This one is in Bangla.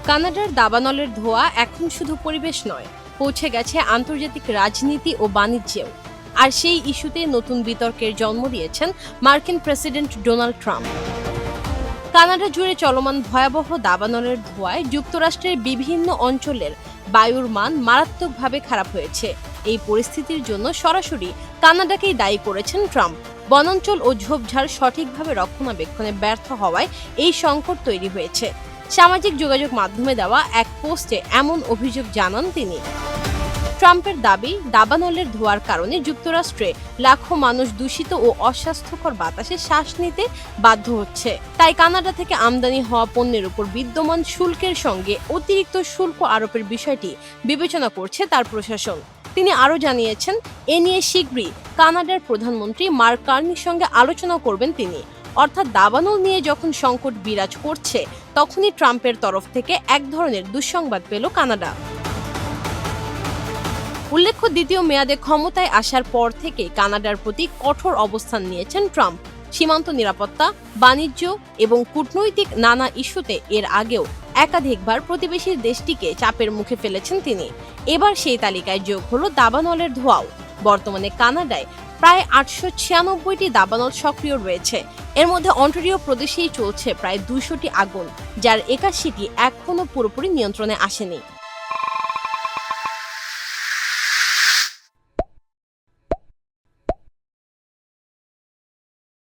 কানাডার দাবানলের ধোঁয়া এখন শুধু পরিবেশ নয়, পৌঁছে গেছে আন্তর্জাতিক রাজনীতি ও বাণিজ্যেও। আর সেই ইস্যুতে নতুন বিতর্কের জন্ম দিয়েছেন মার্কিন প্রেসিডেন্ট ডোনাল্ড ট্রাম্প। কানাডা জুড়ে চলমান ভয়াবহ দাবানলের ধোঁয়ায় যুক্তরাষ্ট্রের বিভিন্ন অঞ্চলের বায়ুর মান মারাত্মকভাবে খারাপ হয়েছে। এই পরিস্থিতির জন্য সরাসরি কানাডাকেই দায়ী করেছেন ট্রাম্প। বনাঞ্চল ও ঝোপঝাড় সঠিকভাবে রক্ষণাবেক্ষণে ব্যর্থ হওয়ায় এই সংকট তৈরি হয়েছে। সামাজিক যোগাযোগ মাধ্যমে দেওয়া এক পোস্টে এমন অভিযোগ জানান তিনি। ট্রাম্পের দাবি, দাবানলের ধোঁয়ার কারণে যুক্তরাষ্ট্রে লাখো মানুষ দূষিত ও অস্বাস্থ্যকর বাতাসে শ্বাস নিতে বাধ্য হচ্ছে। তাই কানাডা থেকে আমদানি হওয়া পণ্যের উপর বিদ্যমান শুল্কের সঙ্গে অতিরিক্ত শুল্ক আরোপের বিষয়টি বিবেচনা করছে তার প্রশাসন। তিনি আরও জানিয়েছেন, এ নিয়ে শীঘ্রই কানাডার প্রধানমন্ত্রী মার্ক কার্নির সঙ্গে আলোচনা করবেন তিনি। অর্থাৎ দাবানল নিয়ে যখন সংকট বিরাজ করছে, তখনই ট্রাম্পের তরফ থেকে এক ধরনের দুঃসংবাদ পেল কানাডা। উল্লেখ্য, দ্বিতীয় মেয়াদে ক্ষমতায় আসার পর থেকে কানাডার প্রতি কঠোর অবস্থান নিয়েছেন ট্রাম্প। সীমান্ত নিরাপত্তা, বাণিজ্য এবং কূটনৈতিক নানা ইস্যুতে এর আগেও একাধিকবার প্রতিবেশী দেশটিকে চাপের মুখে ফেলেছেন তিনি। এবার সেই তালিকায় যোগ হলো দাবানলের ধোঁয়াও। বর্তমানে কানাডায় প্রায় 896টি দাবানল সক্রিয় রয়েছে। এর মধ্যে অন্টারিও প্রদেশেই চলছে প্রায় 200টি আগুন, যার 81টি এখনও পুরোপুরি নিয়ন্ত্রণে আসেনি।